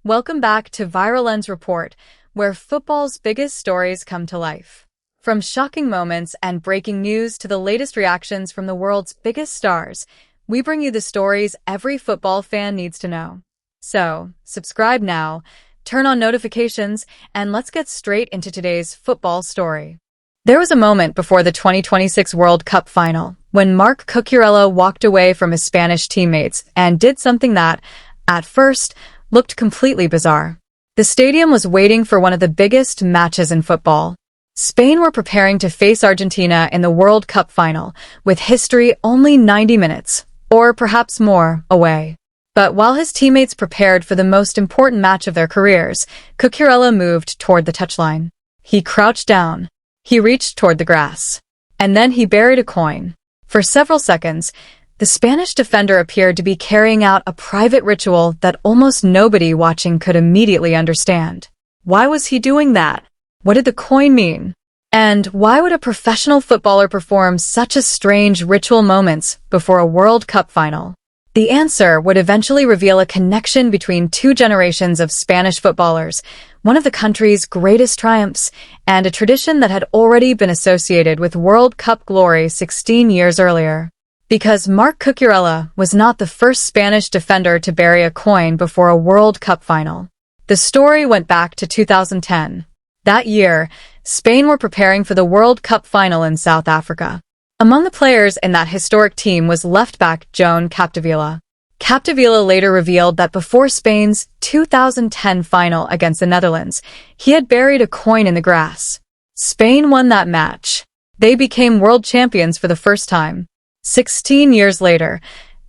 Welcome back to Viral Lens Report, where football's biggest stories come to life. From shocking moments and breaking news to the latest reactions from the world's biggest stars, we bring you the stories every football fan needs to know. So, subscribe now, turn on notifications, and let's get straight into today's football story. There was a moment before the 2026 World Cup final when Marc Cucurella walked away from his Spanish teammates and did something that, at first, looked completely bizarre. The stadium was waiting for one of the biggest matches in football. Spain were preparing to face Argentina in the World Cup final, with history only 90 minutes, or perhaps more, away. But while his teammates prepared for the most important match of their careers, Cucurella moved toward the touchline. He crouched down. He reached toward the grass. And then he buried a coin. For several seconds, the Spanish defender appeared to be carrying out a private ritual that almost nobody watching could immediately understand. Why was he doing that? What did the coin mean? And why would a professional footballer perform such a strange ritual moments before a World Cup final? The answer would eventually reveal a connection between two generations of Spanish footballers, one of the country's greatest triumphs, and a tradition that had already been associated with World Cup glory 16 years earlier. Because Marc Cucurella was not the first Spanish defender to bury a coin before a World Cup final. The story went back to 2010. That year, Spain were preparing for the World Cup final in South Africa. Among the players in that historic team was left-back Joan Capdevila. Capdevila later revealed that before Spain's 2010 final against the Netherlands, he had buried a coin in the grass. Spain won that match. They became world champions for the first time. 16 years later,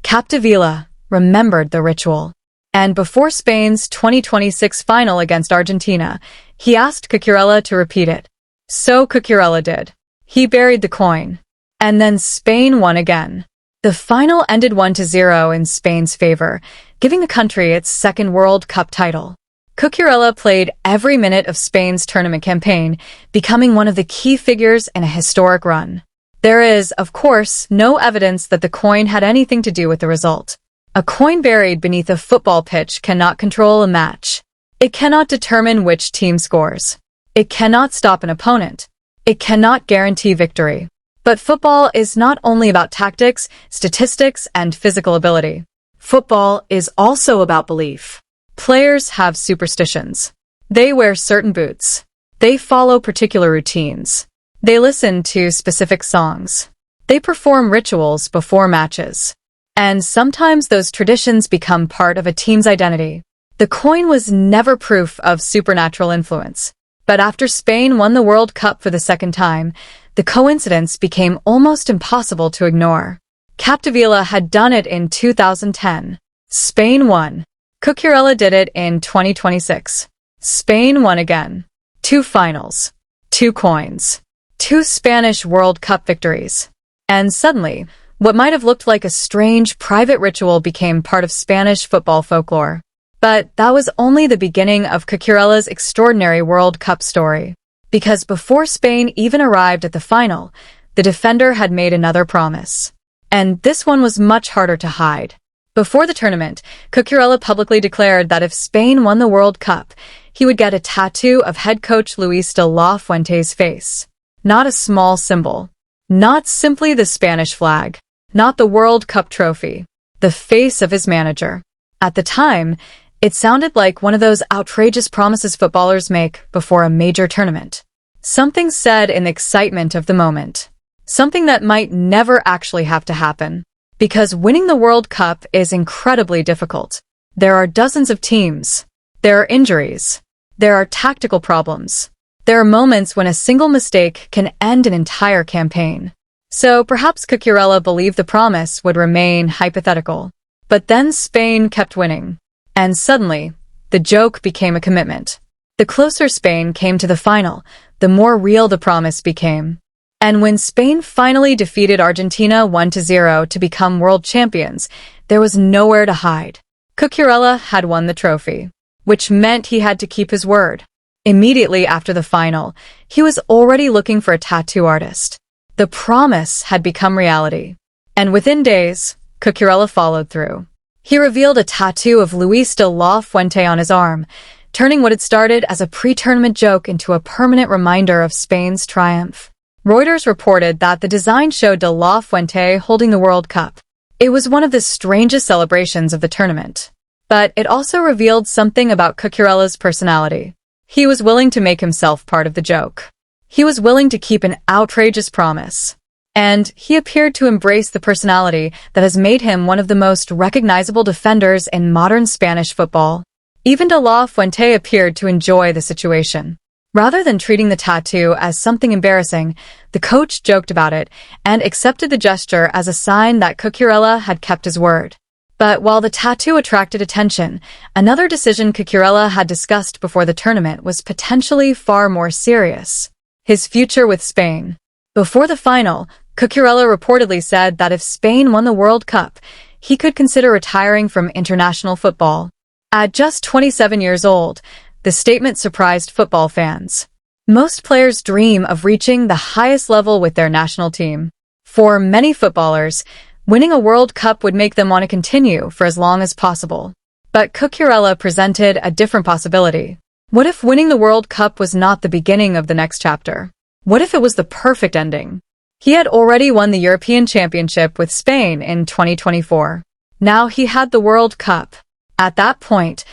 Capdevila remembered the ritual. And before Spain's 2026 final against Argentina, he asked Cucurella to repeat it. So Cucurella did. He buried the coin. And then Spain won again. The final ended 1-0 in Spain's favor, giving the country its second World Cup title. Cucurella played every minute of Spain's tournament campaign, becoming one of the key figures in a historic run. There is, of course, no evidence that the coin had anything to do with the result. A coin buried beneath a football pitch cannot control a match. It cannot determine which team scores. It cannot stop an opponent. It cannot guarantee victory. But football is not only about tactics, statistics, and physical ability. Football is also about belief. Players have superstitions. They wear certain boots. They follow particular routines. They listen to specific songs. They perform rituals before matches. And sometimes those traditions become part of a team's identity. The coin was never proof of supernatural influence. But after Spain won the World Cup for the second time, the coincidence became almost impossible to ignore. Capdevila had done it in 2010. Spain won. Cucurella did it in 2026. Spain won again. 2 finals. 2 coins. 2 Spanish World Cup victories. And suddenly, what might have looked like a strange private ritual became part of Spanish football folklore. But that was only the beginning of Cucurella's extraordinary World Cup story. Because before Spain even arrived at the final, the defender had made another promise. And this one was much harder to hide. Before the tournament, Cucurella publicly declared that if Spain won the World Cup, he would get a tattoo of head coach Luis de la Fuente's face. Not a small symbol. Not simply the Spanish flag. Not the World Cup trophy. The face of his manager. At the time, it sounded like one of those outrageous promises footballers make before a major tournament. Something said in the excitement of the moment. Something that might never actually have to happen. Because winning the World Cup is incredibly difficult. There are dozens of teams. There are injuries. There are tactical problems. There are moments when a single mistake can end an entire campaign. So perhaps Cucurella believed the promise would remain hypothetical. But then Spain kept winning. And suddenly, the joke became a commitment. The closer Spain came to the final, the more real the promise became. And when Spain finally defeated Argentina 1-0 to become world champions, there was nowhere to hide. Cucurella had won the trophy, which meant he had to keep his word. Immediately after the final, he was already looking for a tattoo artist. The promise had become reality. And within days, Cucurella followed through. He revealed a tattoo of Luis de la Fuente on his arm, turning what had started as a pre-tournament joke into a permanent reminder of Spain's triumph. Reuters reported that the design showed de la Fuente holding the World Cup. It was one of the strangest celebrations of the tournament. But it also revealed something about Cucurella's personality. He was willing to make himself part of the joke. He was willing to keep an outrageous promise. And he appeared to embrace the personality that has made him one of the most recognizable defenders in modern Spanish football. Even de la Fuente appeared to enjoy the situation. Rather than treating the tattoo as something embarrassing, the coach joked about it and accepted the gesture as a sign that Cucurella had kept his word. But while the tattoo attracted attention, another decision Cucurella had discussed before the tournament was potentially far more serious: his future with Spain. Before the final, Cucurella reportedly said that if Spain won the World Cup, he could consider retiring from international football. At just 27 years old, the statement surprised football fans. Most players dream of reaching the highest level with their national team. For many footballers, winning a World Cup would make them want to continue for as long as possible. But Cucurella presented a different possibility. What if winning the World Cup was not the beginning of the next chapter? What if it was the perfect ending? He had already won the European Championship with Spain in 2024. Now he had the World Cup. At that point,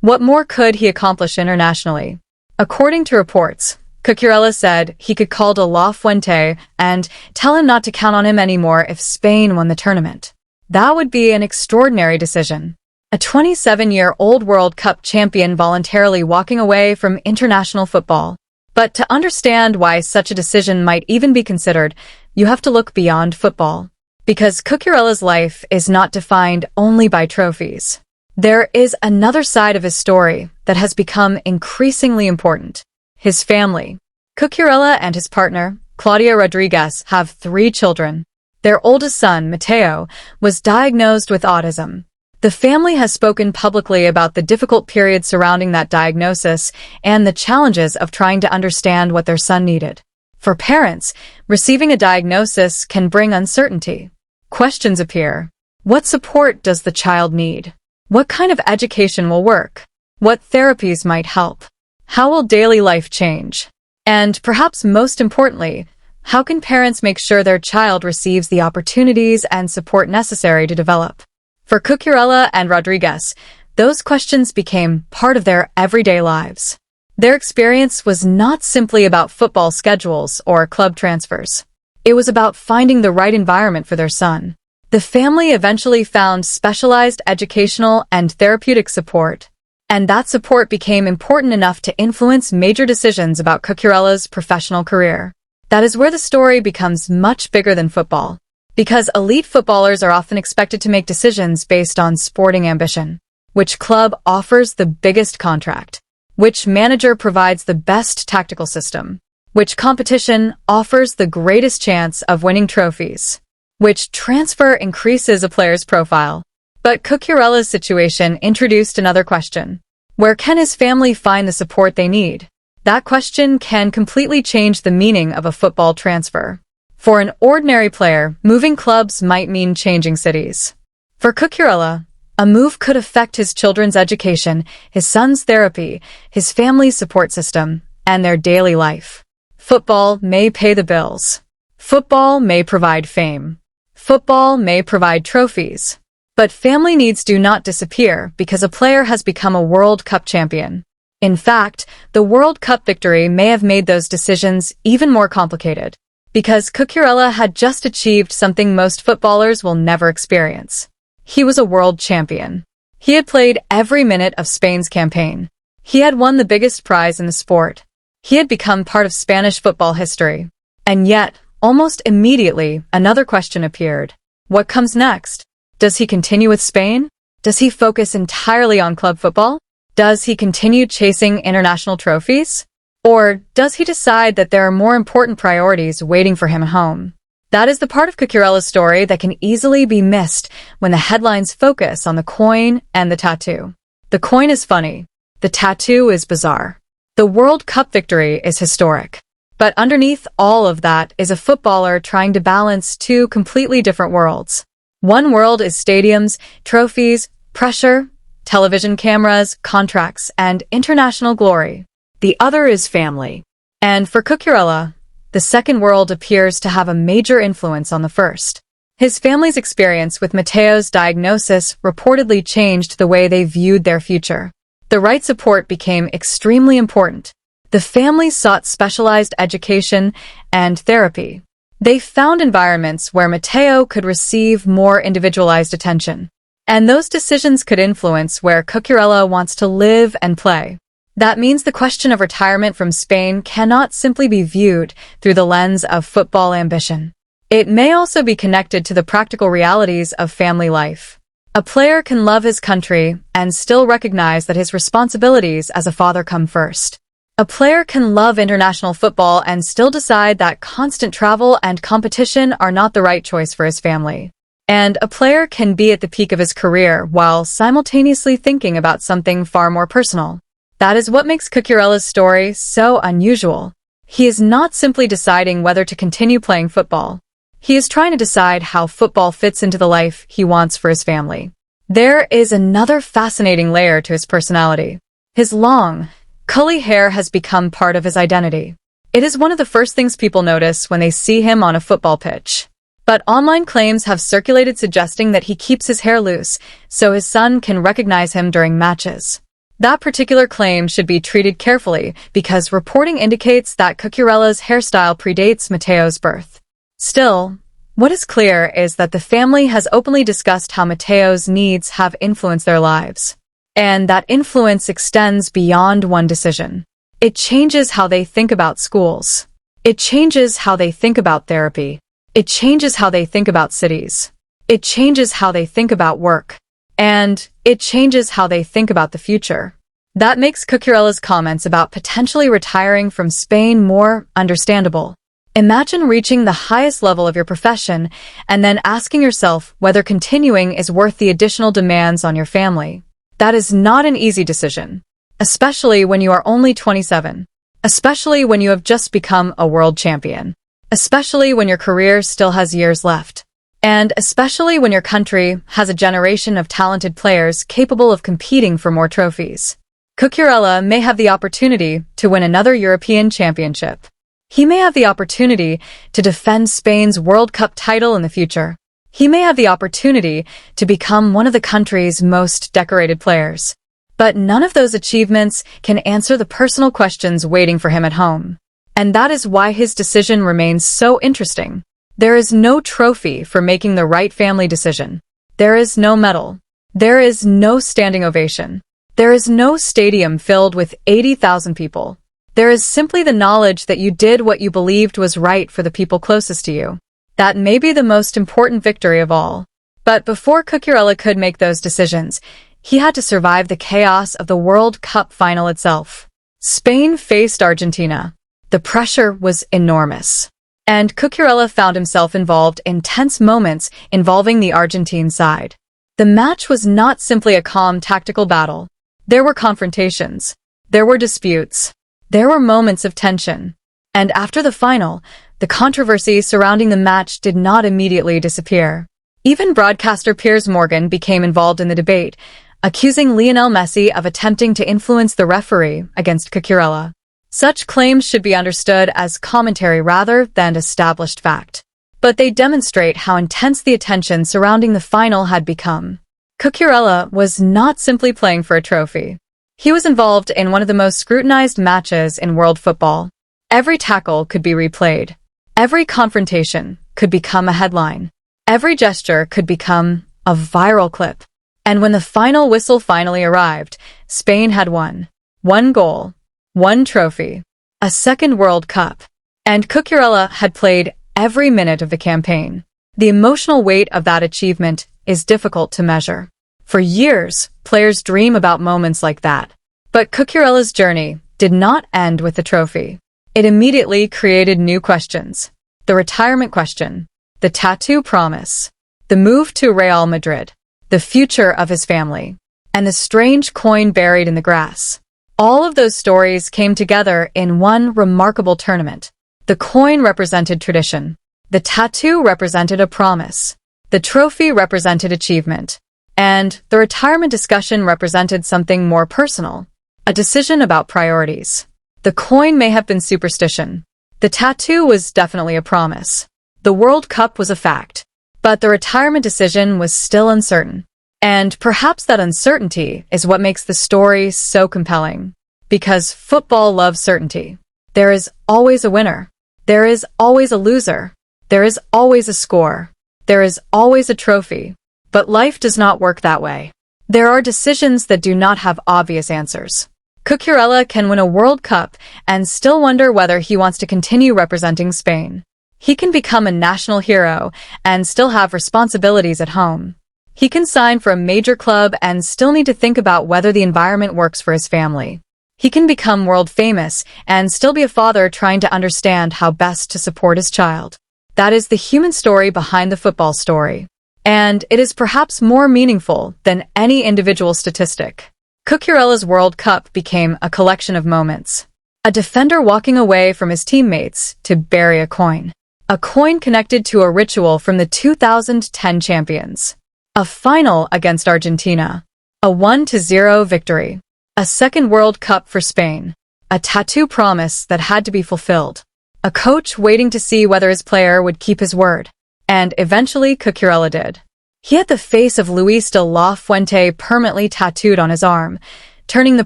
what more could he accomplish internationally? According to reports, Cucurella said he could call de la Fuente and tell him not to count on him anymore if Spain won the tournament. That would be an extraordinary decision. A 27-year-old World Cup champion voluntarily walking away from international football. But to understand why such a decision might even be considered, you have to look beyond football. Because Cucurella's life is not defined only by trophies. There is another side of his story that has become increasingly important: his family. Cucurella and his partner, Claudia Rodriguez, have 3 children. Their oldest son, Mateo, was diagnosed with autism. The family has spoken publicly about the difficult period surrounding that diagnosis and the challenges of trying to understand what their son needed. For parents, receiving a diagnosis can bring uncertainty. Questions appear. What support does the child need? What kind of education will work? What therapies might help? How will daily life change? And perhaps most importantly, how can parents make sure their child receives the opportunities and support necessary to develop? For Cucurella and Rodriguez, those questions became part of their everyday lives. Their experience was not simply about football schedules or club transfers. It was about finding the right environment for their son. The family eventually found specialized educational and therapeutic support, and that support became important enough to influence major decisions about Cucurella's professional career. That is where the story becomes much bigger than football. Because elite footballers are often expected to make decisions based on sporting ambition. Which club offers the biggest contract? Which manager provides the best tactical system? Which competition offers the greatest chance of winning trophies? Which transfer increases a player's profile? But Cucurella's situation introduced another question. Where can his family find the support they need? That question can completely change the meaning of a football transfer. For an ordinary player, moving clubs might mean changing cities. For Cucurella, a move could affect his children's education, his son's therapy, his family's support system, and their daily life. Football may pay the bills. Football may provide fame. Football may provide trophies. But family needs do not disappear because a player has become a World Cup champion. In fact, the World Cup victory may have made those decisions even more complicated. Because Cucurella had just achieved something most footballers will never experience. He was a world champion. He had played every minute of Spain's campaign. He had won the biggest prize in the sport. He had become part of Spanish football history. And yet, almost immediately, another question appeared. What comes next? Does he continue with Spain? Does he focus entirely on club football? Does he continue chasing international trophies? Or does he decide that there are more important priorities waiting for him at home? That is the part of Cucurella's story that can easily be missed when the headlines focus on the coin and the tattoo. The coin is funny. The tattoo is bizarre. The World Cup victory is historic. But underneath all of that is a footballer trying to balance 2 completely different worlds. One world is stadiums, trophies, pressure, television cameras, contracts, and international glory. The other is family. And for Cucurella, the second world appears to have a major influence on the first. His family's experience with Matteo's diagnosis reportedly changed the way they viewed their future. The right support became extremely important. The family sought specialized education and therapy. They found environments where Matteo could receive more individualized attention. And those decisions could influence where Cucurella wants to live and play. That means the question of retirement from Spain cannot simply be viewed through the lens of football ambition. It may also be connected to the practical realities of family life. A player can love his country and still recognize that his responsibilities as a father come first. A player can love international football and still decide that constant travel and competition are not the right choice for his family. And a player can be at the peak of his career while simultaneously thinking about something far more personal. That is what makes Cucurella's story so unusual. He is not simply deciding whether to continue playing football. He is trying to decide how football fits into the life he wants for his family. There is another fascinating layer to his personality. His long, curly hair has become part of his identity. It is one of the first things people notice when they see him on a football pitch. But online claims have circulated suggesting that he keeps his hair loose so his son can recognize him during matches. That particular claim should be treated carefully because reporting indicates that Cucurella's hairstyle predates Matteo's birth. Still, what is clear is that the family has openly discussed how Matteo's needs have influenced their lives. And that influence extends beyond one decision. It changes how they think about schools. It changes how they think about therapy. It changes how they think about cities. It changes how they think about work. And it changes how they think about the future. That makes Cucurella's comments about potentially retiring from Spain more understandable. Imagine reaching the highest level of your profession and then asking yourself whether continuing is worth the additional demands on your family. That is not an easy decision, especially when you are only 27, especially when you have just become a world champion, especially when your career still has years left. And especially when your country has a generation of talented players capable of competing for more trophies. Cucurella may have the opportunity to win another European championship. He may have the opportunity to defend Spain's World Cup title in the future. He may have the opportunity to become one of the country's most decorated players. But none of those achievements can answer the personal questions waiting for him at home. And that is why his decision remains so interesting. There is no trophy for making the right family decision. There is no medal. There is no standing ovation. There is no stadium filled with 80,000 people. There is simply the knowledge that you did what you believed was right for the people closest to you. That may be the most important victory of all. But before Cucurella could make those decisions, he had to survive the chaos of the World Cup final itself. Spain faced Argentina. The pressure was enormous. And Cucurella found himself involved in tense moments involving the Argentine side. The match was not simply a calm tactical battle. There were confrontations. There were disputes. There were moments of tension. And after the final, the controversy surrounding the match did not immediately disappear. Even broadcaster Piers Morgan became involved in the debate, accusing Lionel Messi of attempting to influence the referee against Cucurella. Such claims should be understood as commentary rather than established fact. But they demonstrate how intense the attention surrounding the final had become. Cucurella was not simply playing for a trophy. He was involved in one of the most scrutinized matches in world football. Every tackle could be replayed. Every confrontation could become a headline. Every gesture could become a viral clip. And when the final whistle finally arrived, Spain had won. One goal. One trophy. A second World Cup. And Cucurella had played every minute of the campaign. The emotional weight of that achievement is difficult to measure. For years, players dream about moments like that. But Cucurella's journey did not end with the trophy. It immediately created new questions. The retirement question. The tattoo promise. The move to Real Madrid. The future of his family. And the strange coin buried in the grass. All of those stories came together in one remarkable tournament. The coin represented tradition. The tattoo represented a promise. The trophy represented achievement. And the retirement discussion represented something more personal, a decision about priorities. The coin may have been superstition. The tattoo was definitely a promise. The World Cup was a fact. But the retirement decision was still uncertain. And perhaps that uncertainty is what makes the story so compelling. Because football loves certainty. There is always a winner. There is always a loser. There is always a score. There is always a trophy. But life does not work that way. There are decisions that do not have obvious answers. Cucurella can win a World Cup and still wonder whether he wants to continue representing Spain. He can become a national hero and still have responsibilities at home. He can sign for a major club and still need to think about whether the environment works for his family. He can become world famous and still be a father trying to understand how best to support his child. That is the human story behind the football story. And it is perhaps more meaningful than any individual statistic. Cucurella's World Cup became a collection of moments. A defender walking away from his teammates to bury a coin. A coin connected to a ritual from the 2010 champions. A final against Argentina. A 1-0 victory. A second World Cup for Spain. A tattoo promise that had to be fulfilled. A coach waiting to see whether his player would keep his word. And eventually Cucurella did. He had the face of Luis de la Fuente permanently tattooed on his arm, turning the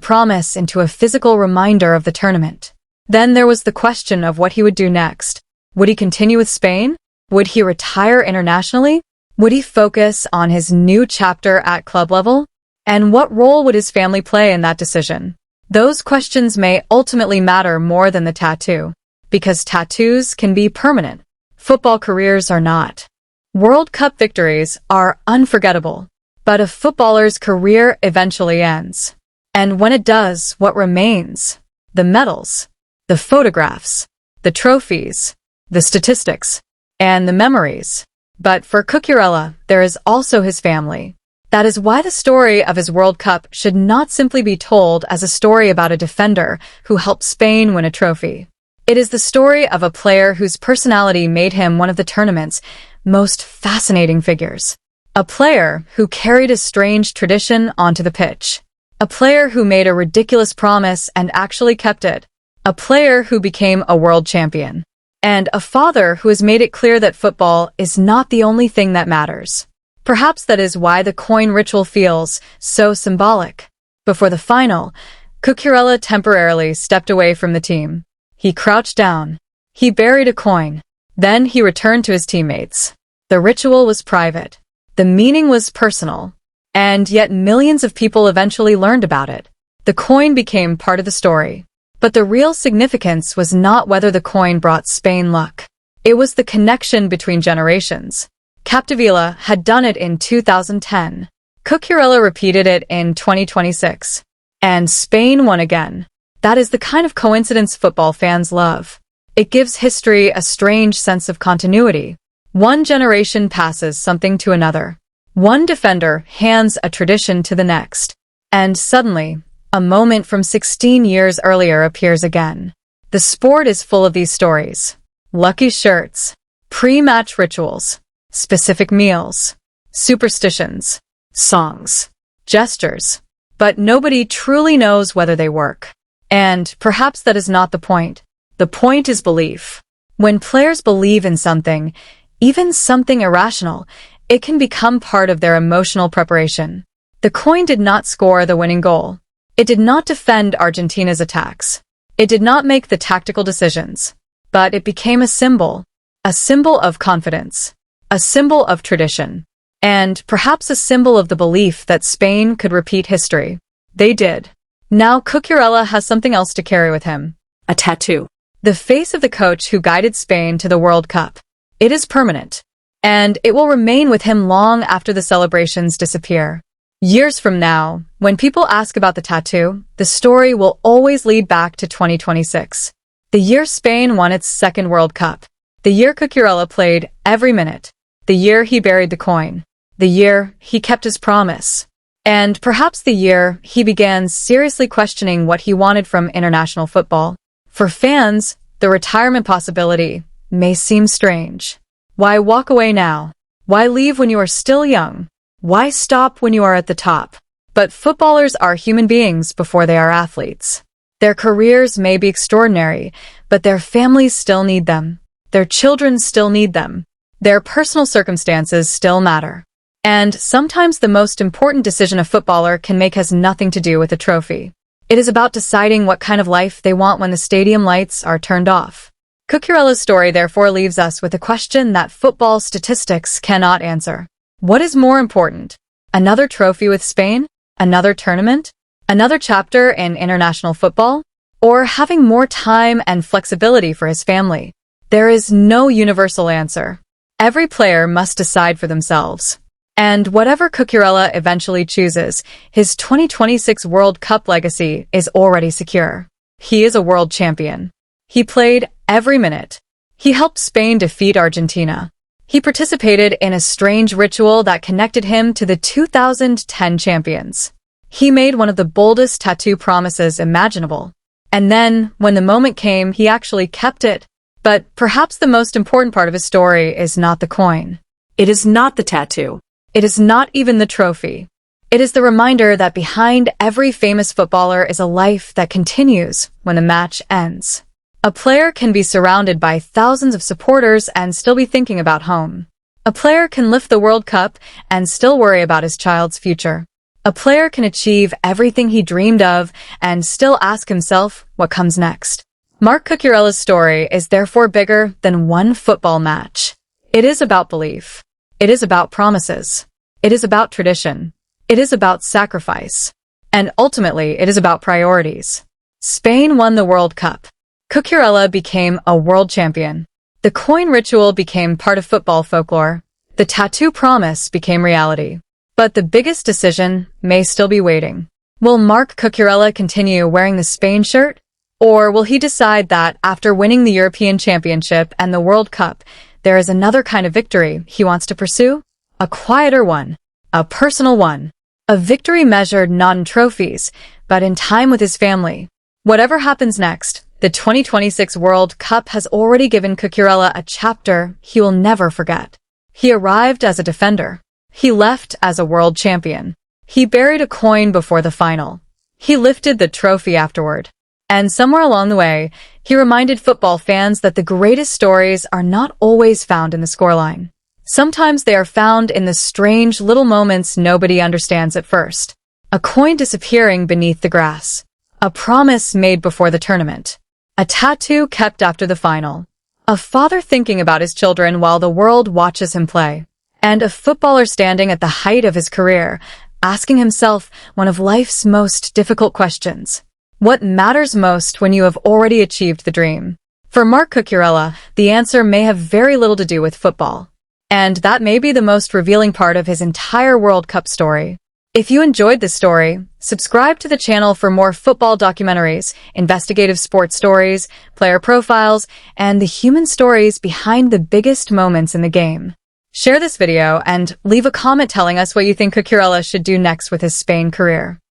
promise into a physical reminder of the tournament. Then there was the question of what he would do next. Would he continue with Spain? Would he retire internationally? Would he focus on his new chapter at club level? And what role would his family play in that decision? Those questions may ultimately matter more than the tattoo, because tattoos can be permanent. Football careers are not. World Cup victories are unforgettable, but a footballer's career eventually ends. And when it does, what remains? The medals, the photographs, the trophies, the statistics, and the memories. But for Cucurella, there is also his family. That is why the story of his World Cup should not simply be told as a story about a defender who helped Spain win a trophy. It is the story of a player whose personality made him one of the tournament's most fascinating figures. A player who carried a strange tradition onto the pitch. A player who made a ridiculous promise and actually kept it. A player who became a world champion. And a father who has made it clear that football is not the only thing that matters. Perhaps that is why the coin ritual feels so symbolic. Before the final, Cucurella temporarily stepped away from the team. He crouched down. He buried a coin. Then he returned to his teammates. The ritual was private. The meaning was personal. And yet millions of people eventually learned about it. The coin became part of the story. But the real significance was not whether the coin brought Spain luck. It was the connection between generations. Capdevila had done it in 2010. Cucurella repeated it in 2026. And Spain won again. That is the kind of coincidence football fans love. It gives history a strange sense of continuity. One generation passes something to another. One defender hands a tradition to the next. And suddenly, a moment from 16 years earlier appears again. The sport is full of these stories. Lucky shirts, pre-match rituals, specific meals, superstitions, songs, gestures. But nobody truly knows whether they work. And perhaps that is not the point. The point is belief. When players believe in something, even something irrational, it can become part of their emotional preparation. The coin did not score the winning goal. It did not defend Argentina's attacks. It did not make the tactical decisions. But it became a symbol of confidence, a symbol of tradition, and perhaps a symbol of the belief that Spain could repeat history. They did. Now Cucurella has something else to carry with him. A tattoo. The face of the coach who guided Spain to the World Cup. It is permanent. And it will remain with him long after the celebrations disappear. Years from now, when people ask about the tattoo, the story will always lead back to 2026. The year Spain won its second World Cup. The year Cucurella played every minute. The year he buried the coin. The year he kept his promise. And perhaps the year he began seriously questioning what he wanted from international football. For fans, the retirement possibility may seem strange. Why walk away now? Why leave when you are still young? Why stop when you are at the top? But footballers are human beings before they are athletes. Their careers may be extraordinary, but their families still need them. Their children still need them. Their personal circumstances still matter. And sometimes the most important decision a footballer can make has nothing to do with a trophy. It is about deciding what kind of life they want when the stadium lights are turned off. Cucurella's story therefore leaves us with a question that football statistics cannot answer. What is more important? Another trophy with Spain? Another tournament? Another chapter in international football? Or having more time and flexibility for his family? There is no universal answer. Every player must decide for themselves. And whatever Cucurella eventually chooses, his 2026 World Cup legacy is already secure. He is a world champion. He played every minute. He helped Spain defeat Argentina. He participated in a strange ritual that connected him to the 2010 champions. He made one of the boldest tattoo promises imaginable. And then, when the moment came, he actually kept it. But perhaps the most important part of his story is not the coin. It is not the tattoo. It is not even the trophy. It is the reminder that behind every famous footballer is a life that continues when the match ends. A player can be surrounded by thousands of supporters and still be thinking about home. A player can lift the World Cup and still worry about his child's future. A player can achieve everything he dreamed of and still ask himself what comes next. Marc Cucurella's story is therefore bigger than one football match. It is about belief. It is about promises. It is about tradition. It is about sacrifice. And ultimately, it is about priorities. Spain won the World Cup. Cucurella became a world champion. The coin ritual became part of football folklore. The tattoo promise became reality. But the biggest decision may still be waiting. Will Marc Cucurella continue wearing the Spain shirt? Or will he decide that after winning the European Championship and the World Cup, there is another kind of victory he wants to pursue? A quieter one. A personal one. A victory measured not in trophies, but in time with his family. Whatever happens next, the 2026 World Cup has already given Cucurella a chapter he will never forget. He arrived as a defender. He left as a world champion. He buried a coin before the final. He lifted the trophy afterward. And somewhere along the way, he reminded football fans that the greatest stories are not always found in the scoreline. Sometimes they are found in the strange little moments nobody understands at first. A coin disappearing beneath the grass. A promise made before the tournament. A tattoo kept after the final. A father thinking about his children while the world watches him play. And a footballer standing at the height of his career, asking himself one of life's most difficult questions. What matters most when you have already achieved the dream? For Marc Cucurella, the answer may have very little to do with football. And that may be the most revealing part of his entire World Cup story. If you enjoyed this story, subscribe to the channel for more football documentaries, investigative sports stories, player profiles, and the human stories behind the biggest moments in the game. Share this video and leave a comment telling us what you think Cucurella should do next with his Spain career.